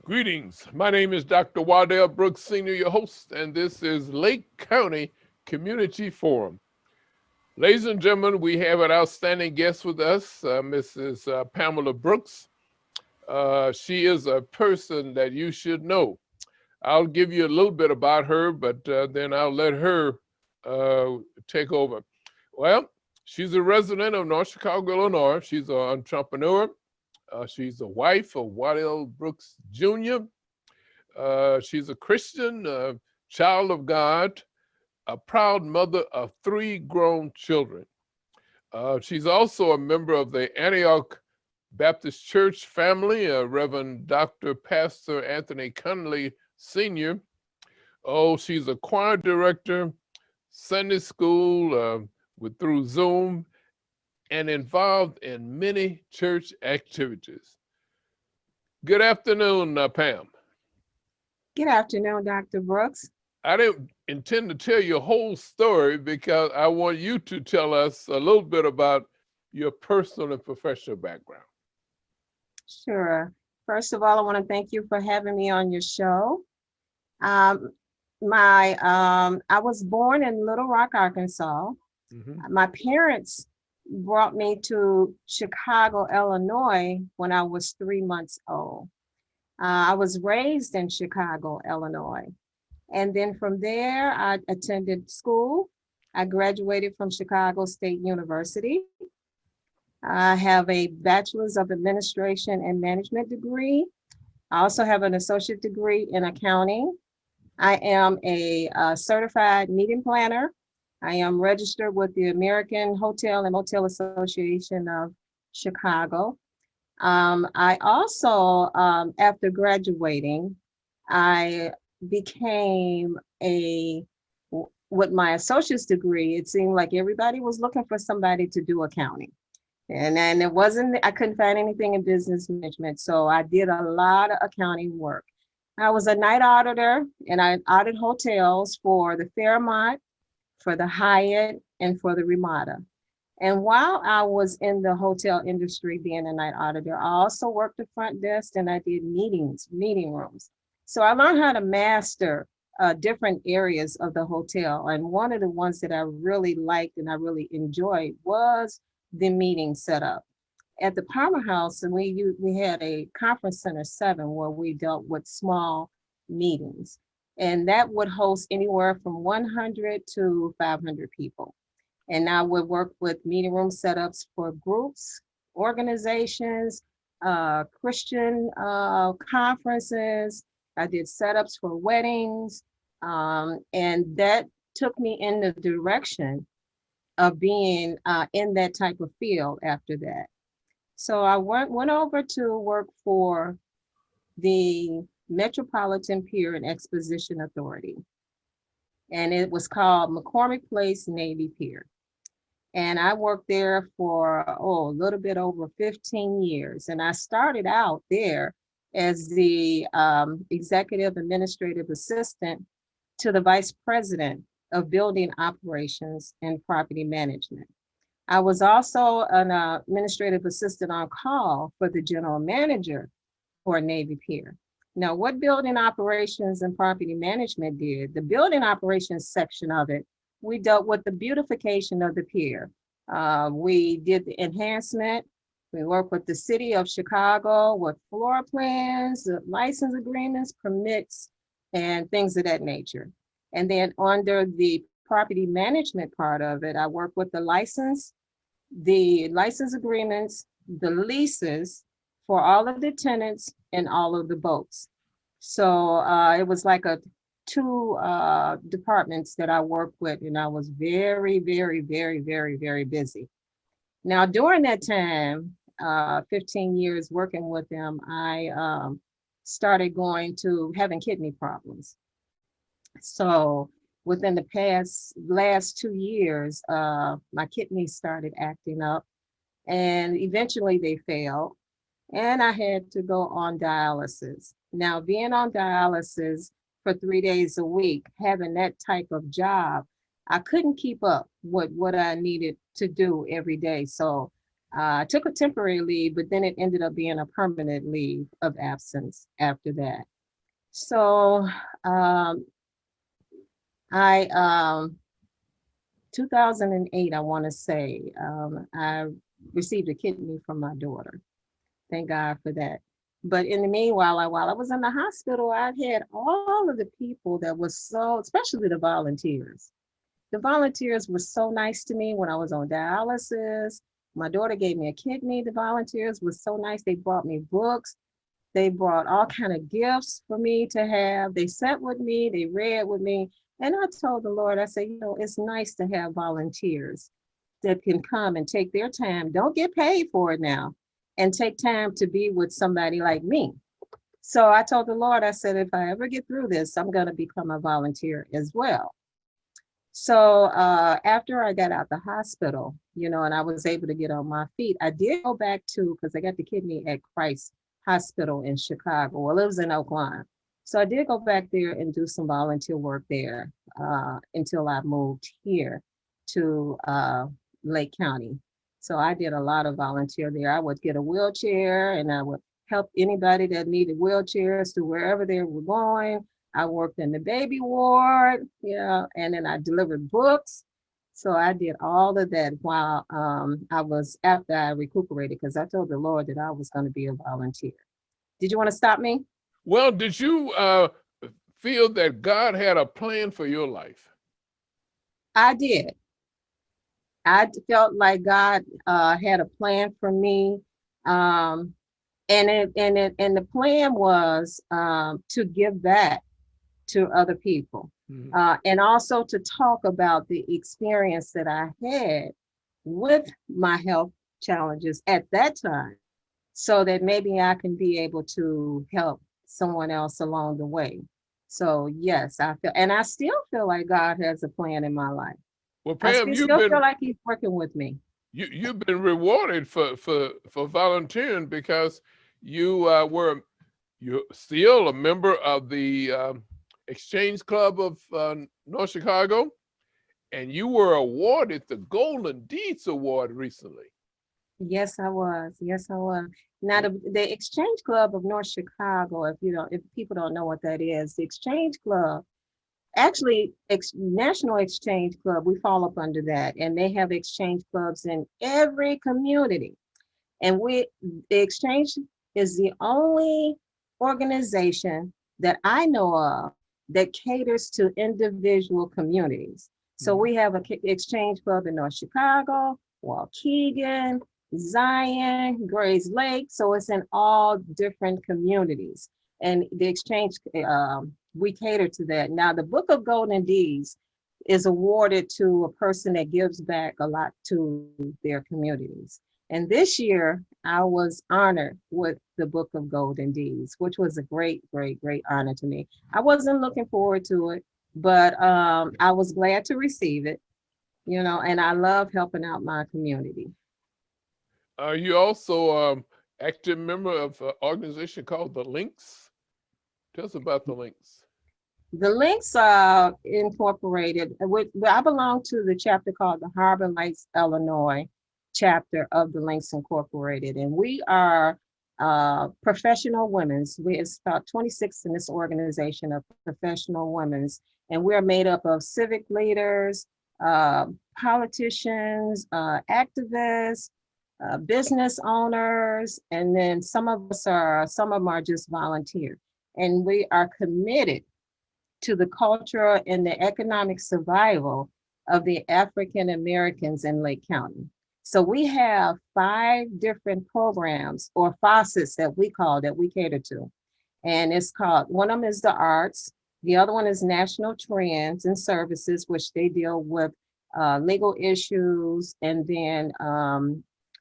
Greetings. My name is Dr. Wadell Brooks, Sr., your host, and this is Lake County Community Forum. Ladies and gentlemen, we have an outstanding guest with us, Mrs. Pamela Brooks. She is a person that you should know. I'll give you a little bit about her, but then I'll let her uh, take over. Well, she's a resident of North Chicago, Illinois. She's an entrepreneur. She's a wife of Wadell Brooks Jr. She's a Christian, child of God, a proud mother of three grown children. She's also a member of the Antioch Baptist Church family, Reverend Dr. Pastor Anthony Conley Sr. Oh, she's a choir director, Sunday school through Zoom, and involved in many church activities. Good afternoon, Pam. Good afternoon, Dr. Brooks. I didn't intend to tell you a whole story because I want you to tell us a little bit about your personal and professional background. Sure. First of all, I want to thank you for having me on your show. Um, I was born in Little Rock, Arkansas. Mhm. My parents brought me to Chicago, Illinois when I was 3 months old. I was raised in Chicago, Illinois. And then from there, I attended school. I graduated from Chicago State University. I have a bachelor's of administration and management degree. I also have an associate degree in accounting. I am a certified meeting planner. I am registered with the American Hotel and Motel Association of Chicago. I also, after graduating, I became with my associate's degree, it seemed like everybody was looking for somebody to do accounting. And then it wasn't, I couldn't find anything in business management. So I did a lot of accounting work. I was a night auditor and I audited hotels for the Fairmont, for the Hyatt, and for the Ramada. And while I was in the hotel industry being a night auditor, I also worked the front desk and I did meeting rooms. So I learned how to master different areas of the hotel. And one of the ones that I really liked and I really enjoyed was the meeting setup. At the Palmer House, and we had a conference center 7 where we dealt with small meetings. And that would host anywhere from 100 to 500 people. And I would work with meeting room setups for groups, organizations, Christian conferences. I did setups for weddings. And that took me in the direction of being in that type of field after that. So I went over to work for the Metropolitan Pier and Exposition Authority. And it was called McCormick Place Navy Pier. And I worked there for, a little bit over 15 years. And I started out there as the executive administrative assistant to the vice president of building operations and property management. I was also an administrative assistant on call for the general manager for Navy Pier. Now, what building operations and property management did, the building operations section of it, we dealt with the beautification of the pier. We did the enhancement. We worked with the city of Chicago with floor plans, license agreements, permits, and things of that nature. And then under the property management part of it, I worked with the license agreements, the leases for all of the tenants and all of the boats. So it was like a two departments that I worked with, and I was very, very, very, very, very busy. Now, during that time, 15 years working with them, I started going to having kidney problems. So within the last 2 years, my kidneys started acting up, and eventually they failed, and I had to go on dialysis. Now, being on dialysis for 3 days a week, having that type of job, I couldn't keep up with what I needed to do every day. So I took a temporary leave, but then it ended up being a permanent leave of absence after that. So um, I 2008, I want to say, I received a kidney from my daughter. Thank God for that. But in the meanwhile, while I was in the hospital, I had all of the people that was so, especially the volunteers. The volunteers were so nice to me when I was on dialysis. My daughter gave me a kidney. The volunteers were so nice. They brought me books. They brought all kind of gifts for me to have. They sat with me. They read with me. And I told the Lord, I said, it's nice to have volunteers that can come and take their time. Don't get paid for it now, and take time to be with somebody like me. So I told the Lord, I said, if I ever get through this, I'm going to become a volunteer as well. So after I got out the hospital, and I was able to get on my feet, I did go back to, because I got the kidney at Christ Hospital in Chicago. Well, it was in Oak Lawn. So I did go back there and do some volunteer work there until I moved here to Lake County. So I did a lot of volunteer there. I would get a wheelchair and I would help anybody that needed wheelchairs to wherever they were going. I worked in the baby ward, and then I delivered books. So I did all of that while I was after I recuperated, because I told the Lord that I was going to be a volunteer. Did you want to stop me? Well, did you feel that God had a plan for your life? I did. I felt like God had a plan for me, um, and the plan was to give back to other people, Mhm. and also to talk about the experience that I had with my health challenges at that time, so that maybe I can be able to help someone else along the way. So yes, I feel, and I still feel like God has a plan in my life. Well, I Pam, still feel like He's working with me. you've been rewarded for volunteering because you you're still a member of the Exchange Club of North Chicago, and you were awarded the Golden Deeds Award recently. Yes, I was. Yes, I was. Now, the Exchange Club of North Chicago, if people don't know what that is, the Exchange Club, actually, National Exchange Club, we fall up under that, and they have exchange clubs in every community. And the Exchange is the only organization that I know of that caters to individual communities. So Mhm. we have a Exchange Club in North Chicago, Waukegan, Zion, Grays Lake. So it's in all different communities. And the Exchange, we cater to that. Now, the Book of Golden Deeds is awarded to a person that gives back a lot to their communities. And this year, I was honored with the Book of Golden Deeds, which was a great, great, great honor to me. I wasn't looking forward to it, but I was glad to receive it, and I love helping out my community. Are you also active member of an organization called the Links? Tell us about the Links. The links are incorporated. I belong to the chapter called the Harbor Lights, Illinois chapter of the Links Incorporated, and we are professional women's. It's about 26 in this organization of professional women's, and we're made up of civic leaders, uh, politicians, activists, business owners, and then some of them are just volunteer, and we are committed to the cultural and the economic survival of the African Americans in Lake County. So we have 5 different programs or faucets that we call that we cater to. And it's called, one of them is the arts, the other one is national trends and services, which they deal with legal issues. And then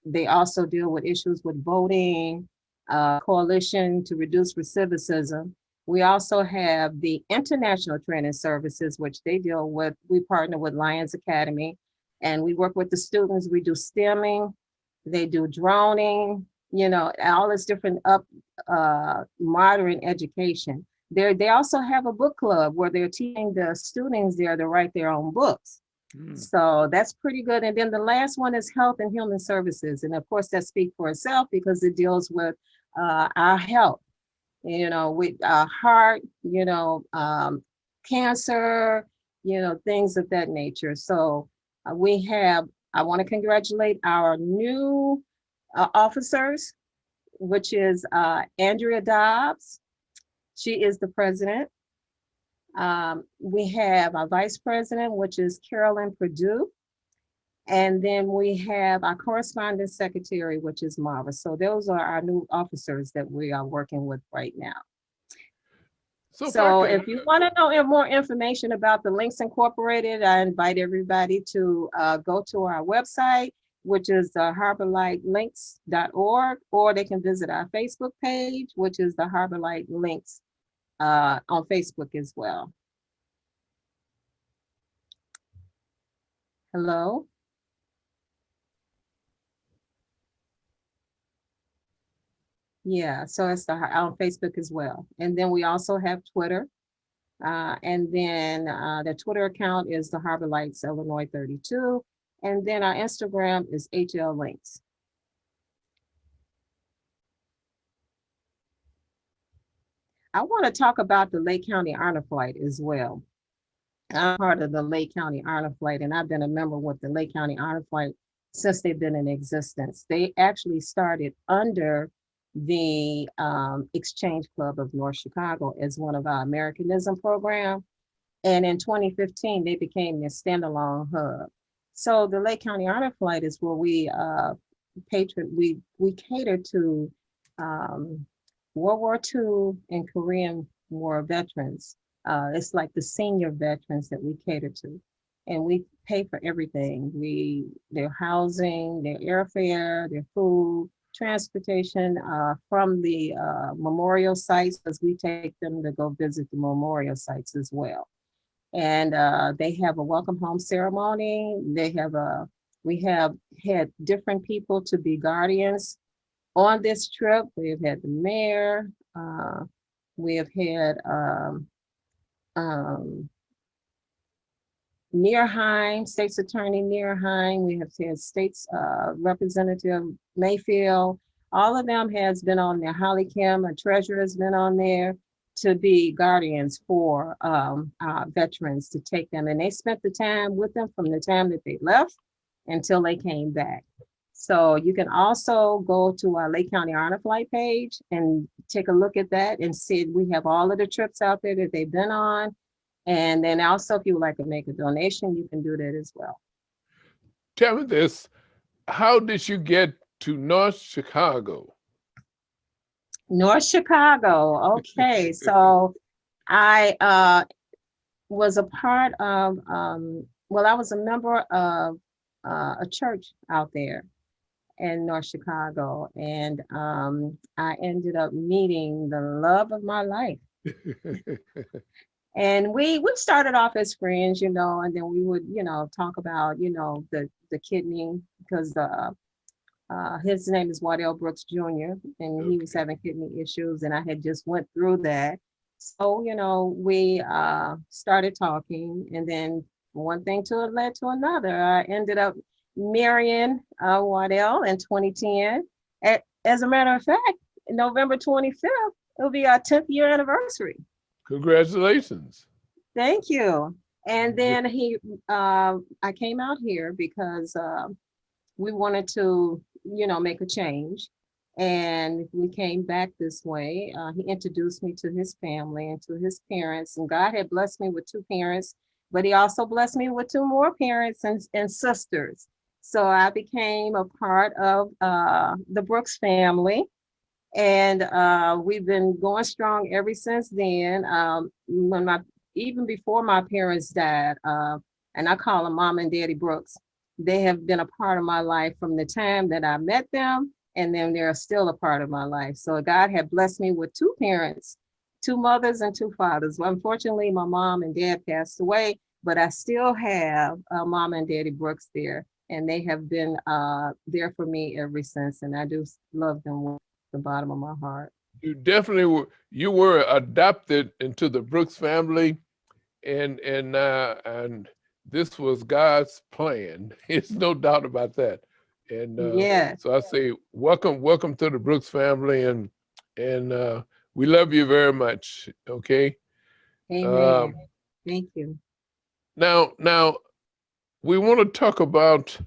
they also deal with issues with voting, coalition to reduce recidivism. We also have the international training services, which they deal with. We partner with Lions Academy and we work with the students. We do STEMming, they do droning, all this different modern education. They also have a book club where they're teaching the students there to write their own books. Mm. So that's pretty good. And then the last one is health and human services. And of course, that speaks for itself because it deals with our health, with our heart, cancer, things of that nature. So I want to congratulate our new officers, which is Andrea Dobbs. She is the president. We have our vice president, which is Carolyn Purdue. And then we have our correspondence secretary, which is Marva. So those are our new officers that we are working with right now. So if I So could, if you want to know more information about the Links Incorporated, I invite everybody to go to our website, which is harborlightlinks.org, or they can visit our Facebook page, which is the Harbor Light Links on Facebook as well. Hello? Yeah, so it's on Facebook as well. And then we also have Twitter. And then the Twitter account is the Harbor Lights Illinois 32. And then our Instagram is HL Links. I want to talk about the Lake County Honor Flight as well. I'm part of the Lake County Honor Flight, and I've been a member with the Lake County Honor Flight since they've been in existence. They actually started under the Exchange Club of North Chicago as one of our Americanism program. And in 2015, they became their standalone hub. So the Lake County Honor Flight is where we cater to World War II and Korean War veterans. It's like the senior veterans that we cater to, and we pay for everything. Their housing, their airfare, their food, transportation from the memorial sites, because we take them to go visit the memorial sites as well. And they have a welcome home ceremony. We have had different people to be guardians on this trip. We have had the mayor. We have had Neerheim, State's Attorney Neerheim. We have had State's Representative Mayfield. All of them has been on there. Holly Kim, a treasurer, has been on there to be guardians for veterans, to take them. And they spent the time with them from the time that they left until they came back. So you can also go to our Lake County Honor Flight page and take a look at that and see we have all of the trips out there that they've been on. And then also, if you would like to make a donation, you can do that as well. tell me this, how did you get to North Chicago? North Chicago. Okay. So I was a part of, I was a member of a church out there in North Chicago. And I ended up meeting the love of my life. And we started off as friends, and then we would, talk about, the kidney, because his name is Wadell Brooks Jr. and he was having kidney issues, and I had just went through that. So, we started talking, and then one thing led to another. I ended up marrying Wadell in 2010. As a matter of fact, November 25th, it'll be our 10th year anniversary. Congratulations. Thank you. And then I came out here because we wanted to, make a change. And we came back this way. He introduced me to his family and to his parents. And God had blessed me with 2 parents, but he also blessed me with 2 more parents and sisters. So I became a part of the Brooks family. And we've been going strong ever since then. Even before my parents died, and I call them Mom and Daddy Brooks, they have been a part of my life from the time that I met them, and then they're still a part of my life. So God had blessed me with 2 parents, 2 mothers and 2 fathers. Well, unfortunately, my mom and dad passed away, but I still have Mom and Daddy Brooks there, and they have been there for me ever since, and I do love them with the bottom of my heart. You definitely were. You were adopted into the Brooks family, and this was God's plan. It's no doubt about that. And Yes. so I say, welcome to the Brooks family, and we love you very much. Okay. Amen. Um, Thank you. now we want to talk about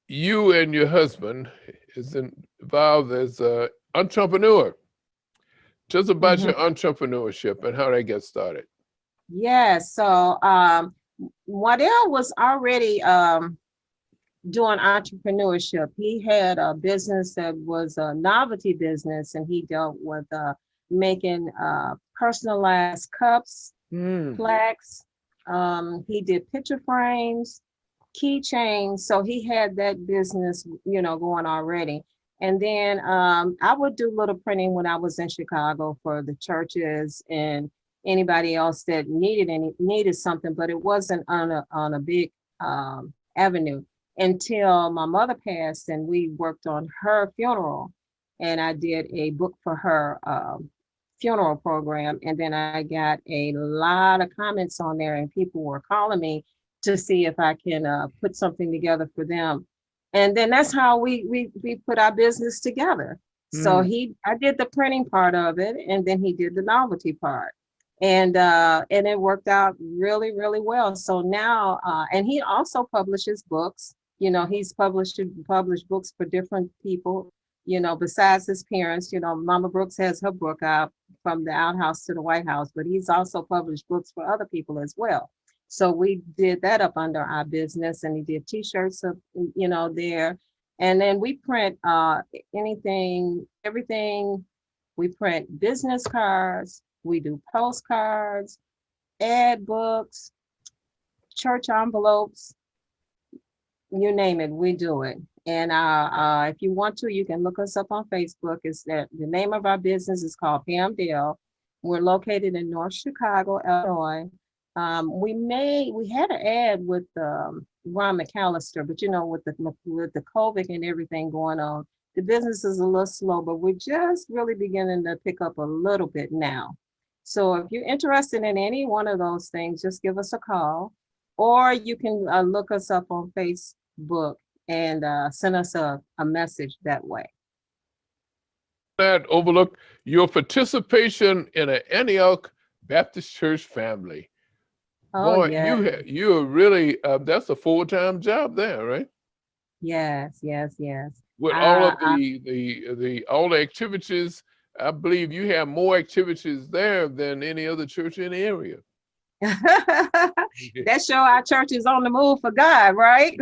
you and your husband is involved as a entrepreneur. Just about Mhm. your entrepreneurship and how that gets started. Yes. So Wadell was already doing entrepreneurship. He had a business that was a novelty business, and he dealt with making personalized cups, Mm. plaques. He did picture frames, keychains. So he had that business, going already. And then I would do little printing when I was in Chicago for the churches and anybody else that needed something, but it wasn't on a big avenue until my mother passed and we worked on her funeral. And I did a book for her funeral program. And then I got a lot of comments on there, and people were calling me to see if I can put something together for them. And then that's how we put our business together. So Mm. I did the printing part of it, and then he did the novelty part, and it worked out really really well. So now, and he also publishes books. He's published books for different people. Besides his parents, Mama Brooks has her book out, From the Outhouse to the White House, but he's also published books for other people as well. So we did that up under our business, and he did T-shirts up, there. And then we print anything, everything. We print business cards, we do postcards, ad books, church envelopes, you name it, we do it. And if you want to, you can look us up on Facebook. It's that the name of our business is called Pam Dale. We're located in North Chicago, Illinois. We had an ad with Ron McAllister, but with the COVID and everything going on, the business is a little slow, but we're just really beginning to pick up a little bit now. So if you're interested in any one of those things, just give us a call, or you can look us up on Facebook and send us a message that way. That overlook your participation in an Antioch Baptist Church family. Oh, Boy, yeah. you're really that's a full-time job there, right? Yes, yes, yes. With all Uh, of the all the activities, I believe you have more activities there than any other church in the area. that show our church is on the move for God, right?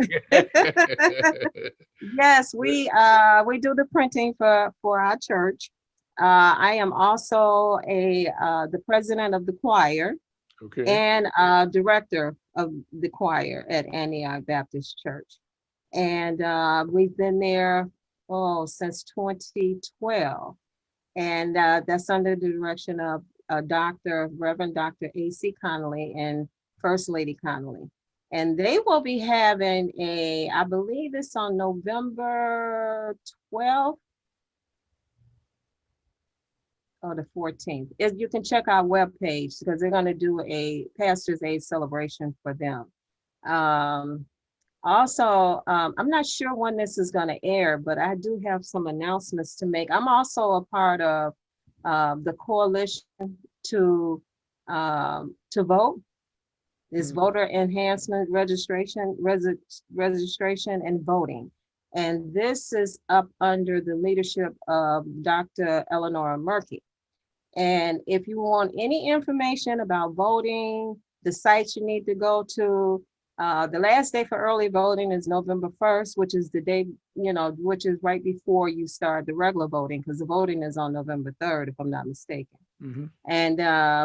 Yes, we do the printing for our church. I am also the president of the choir Okay. and director of the choir at Antioch Baptist Church. And we've been there since 2012, and that's under the direction of Reverend Dr. A.C. Connolly and First Lady Connolly. And they will be having I believe it's on November 12th or the 14th. You can check our webpage because they're going to do a Pastor's Aid celebration for them. Um, Also, I'm not sure when this is going to air, but I do have some announcements to make. I'm also a part of the coalition to vote. Is Mm. voter enhancement registration and voting. And this is up under the leadership of Dr. Eleanor Murphy. And if you want any information about voting, the sites you need to go to, the last day for early voting is November 1st, which is the day, which is right before you start the regular voting, because the voting is on November 3rd, if I'm not mistaken. Mm-hmm. And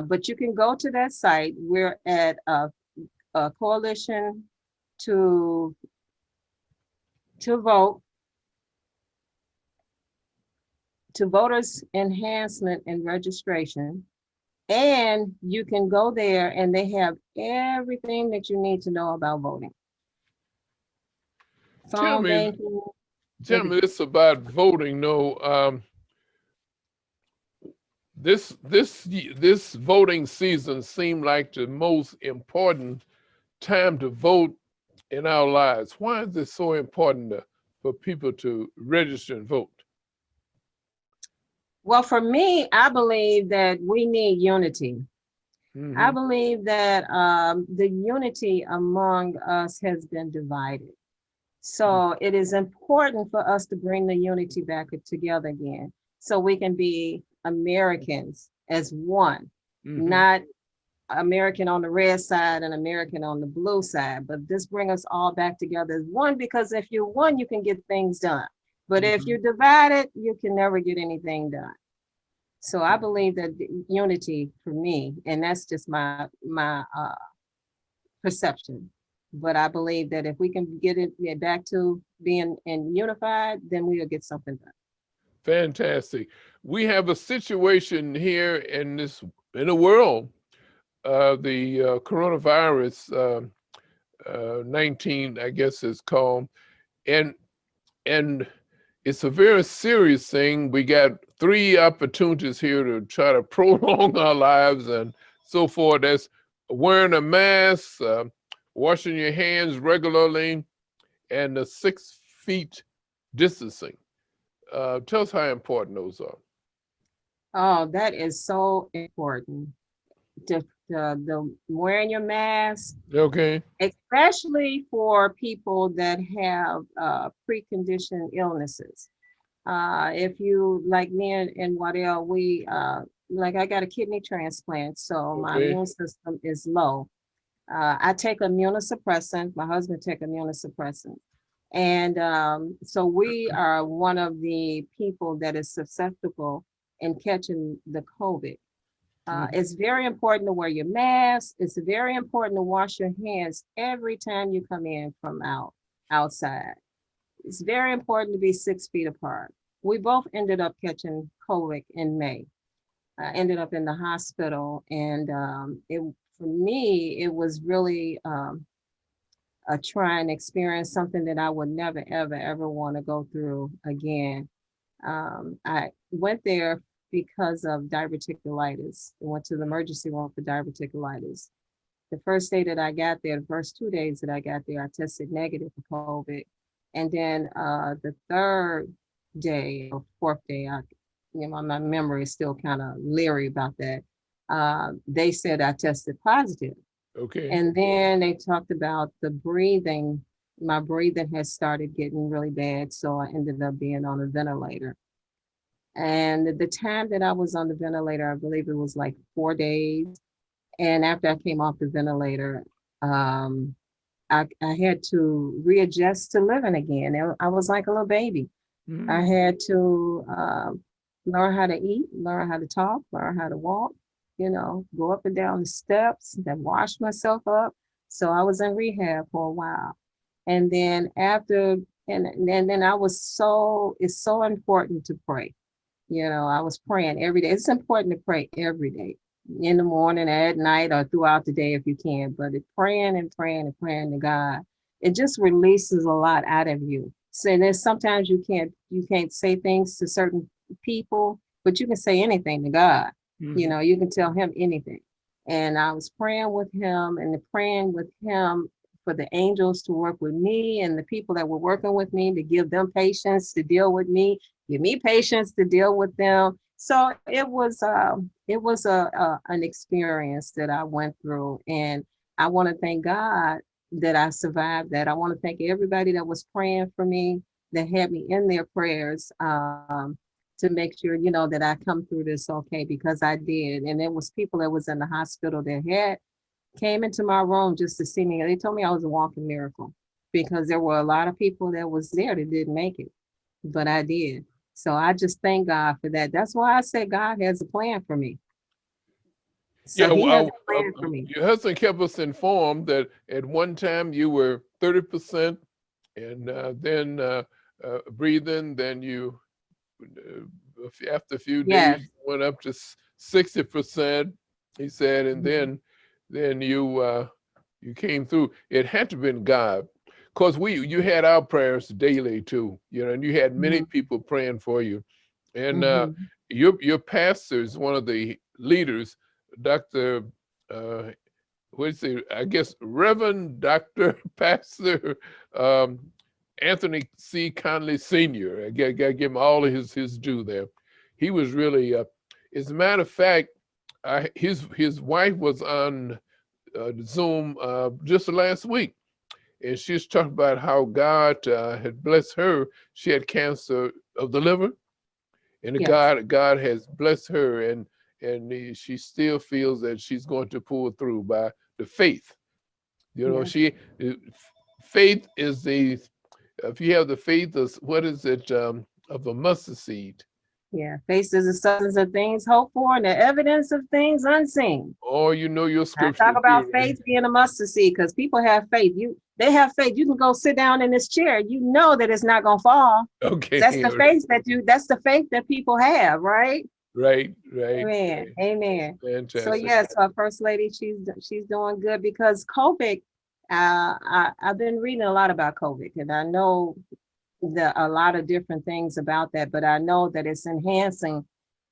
but you can go to that site. We're at a coalition to vote, to voters enhancement and registration. And you can go there and they have everything that you need to know about voting. Tell Phone me, banking, tell me everything. this about voting. No, this voting season seemed like the most important time to vote in our lives? Why is it so important for people to register and vote? Well, for me, I believe that we need unity. I Hmm. believe that the unity among us has been divided. So it is important for us to bring the unity back together again so we can be Americans as one, Hmm. not American on the red side and American on the blue side, but this bring us all back together as one because if you're one, you can get things done. But if Hmm. you're divided, you can never get anything done. So I believe that unity for me, and that's just my perception. But I believe that if we can get it back to being and unified, then we'll get something done. Fantastic. We have a situation here in the world, the coronavirus 19, I guess it's called, and and it's a very serious thing. We got three opportunities here to try to prolong our lives and so forth. That's wearing a mask, washing your hands regularly, and the 6 feet distancing. Tell us how important those are. Oh, that is so important. The wearing your mask, Okay. especially for people that have preconditioned illnesses. If you like me and Wadell, we like I got a kidney transplant, so my Okay. immune system is low. I take immunosuppressant. My husband take immunosuppressant, and so we are one of the people that is susceptible in catching the COVID. Mhm. It's very important to wear your mask. It's very important to wash your hands every time you come in from outside. It's very important to be 6 feet apart. We both ended up catching COVID in May. I ended up in the hospital, and it for me it was really a trying experience, something that I would never ever ever want to go through again. I went there because of diverticulitis. I went to the emergency room for diverticulitis. The first day that I got there, the first 2 days that I got there, I tested negative for COVID. And then the third day or fourth day, my memory is still kind of leery about that. They said I tested positive. Okay. And then they talked about the breathing. My breathing had started getting really bad. So I ended up being on a ventilator. And the time that I was on the ventilator, I believe it was like 4 days. And after I came off the ventilator, um, I had to readjust to living again. I was like a little baby. I Mhm. had to learn how to eat, learn how to talk, learn how to walk, go up and down the steps, then wash myself up. So I was in rehab for a while. And then and then it's so important to pray. I was praying every day. It's important to pray every day, in the morning, at night, or throughout the day if you can. But praying and praying and praying to God, it just releases a lot out of you. So there's sometimes you can't say things to certain people, but you can say anything to God. Mhm. You can tell him anything. And I was praying with him and praying with him for the angels to work with me and the people that were working with me to give them patience to deal with me, give me patience to deal with them. So it was an experience that I went through, and I want to thank God that I survived that. I want to thank everybody that was praying for me, that had me in their prayers, to make sure that I come through this okay, because I did. And there was people that was in the hospital that had came into my room just to see me. They told me I was a walking miracle because there were a lot of people that was there that didn't make it, but I did. So I just thank God for that. That's why I said God has a plan for me. So Yeah, he has a plan for me. your husband kept us informed that at one time you were 30%, and then breathing, then you, after a few days, Yes. went up to 60%, he said, and Mhm. then you came through. It had to have been God. Because you had our prayers daily too, and you had many Mhm. people praying for you. And Mhm. your pastor is one of the leaders, Dr. Uh, what's it? I guess Reverend Doctor Pastor um, Anthony C. Conley Sr. I got to give him all of his due there. He was really, as a matter of fact, his wife was on Zoom just last week, and she's talking about how God had blessed her. She had cancer of the liver, and Yes, God has blessed her, and she still feels that she's going to pull through by the faith. You know, yes, faith is the, if you have the faith of, what is it, of a mustard seed, yeah. Faith is the substance of things hoped for and the evidence of things unseen. or you know your I talk scripture about too, right? faith being a mustard seed because people have faith. They have faith. You can go sit down in this chair. You know that it's not gonna fall. Okay, That's the faith that you. That's the faith that people have, right? right, right, Amen. right. Amen. So Fantastic. yes, our first lady, she's doing good because COVID. I've been reading a lot about COVID, and I know a lot of different things about that, but I know that it's enhancing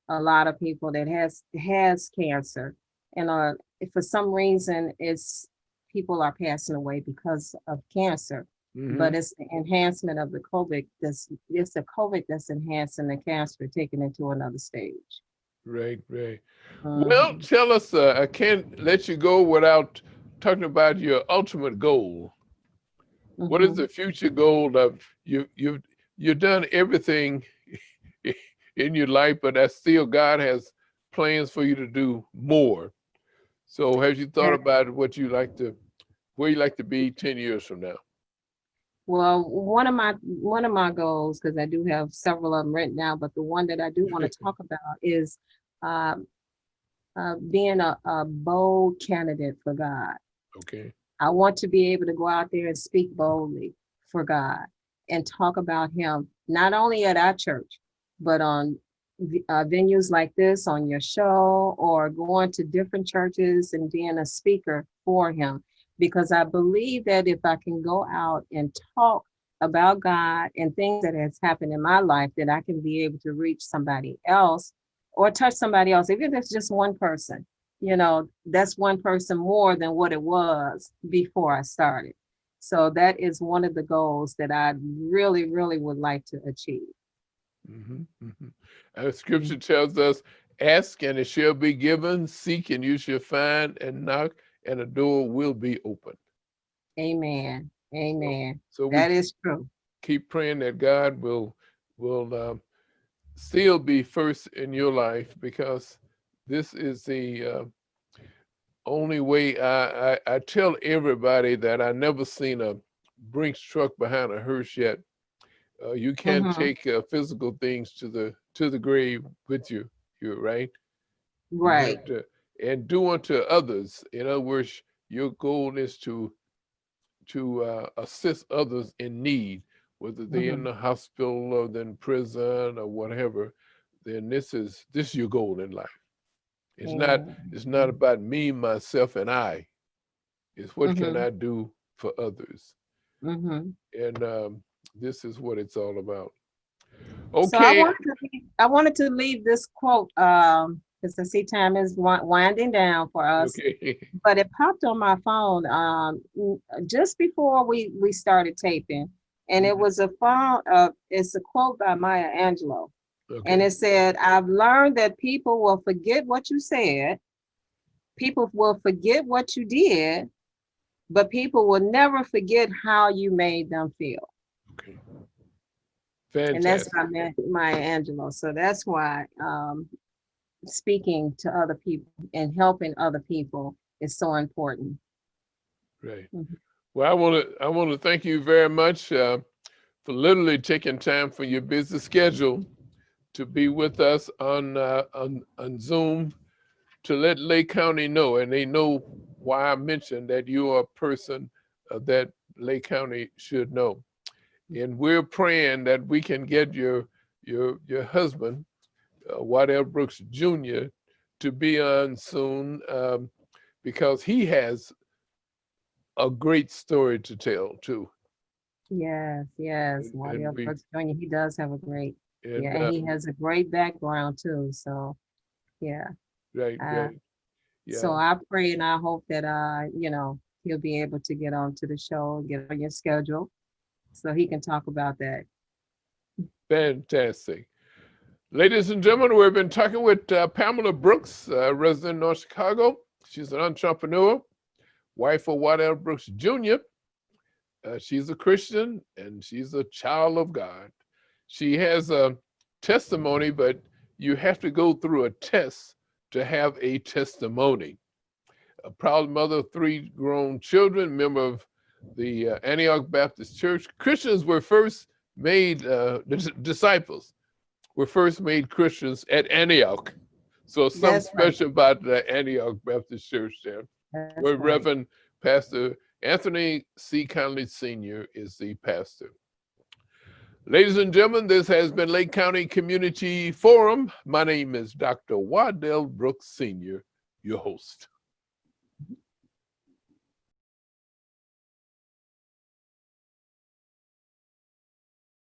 a lot of people that has cancer, and if for some reason it's people are passing away because of cancer, Hmm. but it's the enhancement of the COVID. It's the COVID that's enhancing the cancer, taking it to another stage. Right, right. Well, Mhm. tell us. I can't let you go without talking about your ultimate goal. What is Mhm. the future goal of you've done everything in your life, but that still God has plans for you to do more. So have you thought Yeah. about what you like to, where you like to be 10 years from now? Well, one of my goals, because I do have several of them written down, but the one that I do want to talk about is um, being a bold candidate for God. Okay. I want to be able to go out there and speak boldly for God and talk about Him, not only at our church, but on venues like this, on your show, or going to different churches and being a speaker for Him. Because I believe that if I can go out and talk about God and things that has happened in my life, that I can be able to reach somebody else or touch somebody else, even if it's just one person. That's one person more than what it was before I started. So that is one of the goals that I really, really would like to achieve. Hmm. Hmm. And scripture tells us, ask and it shall be given, seek and you shall find, and knock and the door will be open. Amen. So, Amen. so we That is true. keep praying that God will still be first in your life, because this is the only way. I tell everybody that I never seen a Brinks truck behind a hearse yet. You can't Hmm. take physical things to the grave with you. You're right. You Right. have to, and do unto others. In other words, your goal is to assist others in need, whether they're in Hmm. the hospital or in prison or whatever. Then this is your goal in life. It's not Amen. it's not about me, myself, and I. It's what can Hmm. I do for others, Hmm. and this is what it's all about. So I Okay. wanted to leave this quote because I see time is winding down for us. Okay. But it popped on my phone just before we started taping, and it Mhm. was a phone. It's a quote by Maya Angelou, and Okay. it said, "I've learned that people will forget what you said, people will forget what you did, but people will never forget how you made them feel." Okay. And that's Fantastic. by Maya Angelou. So that's why speaking to other people and helping other people is so important. Right. Mhm. Well, I want to thank you very much for literally taking time from your busy schedule to be with us on Zoom, to let Lake County know, and they know why I mentioned that you are a person that Lake County should know. And we're praying that we can get your husband, Wadell Brooks Jr., to be on soon, because he has a great story to tell too. Yes, yes. And Wadell we Brooks Jr., he does have a and yeah, and he has a great background too. So yeah. right, Uh, right. So Yeah, I pray and I hope that he'll be able to get onto the show, get on your schedule, so he can talk about that. fantastic. Ladies and gentlemen, we've been talking with Pamela Brooks, resident in North Chicago. She's an entrepreneur, wife of Wadell Brooks Jr. She's a Christian and she's a child of God. She has a testimony, but you have to go through a test to have a testimony. A proud mother of three grown children, member of the Antioch Baptist Church. Christians were first made, disciples were first made Christians at Antioch. So something That's right. special about the Antioch Baptist Church there, That's where right. Reverend Pastor Anthony C. Conley Sr. is the pastor. Ladies and gentlemen, this has been Lake County Community Forum. My name is Dr. Wadell Brooks Sr., your host.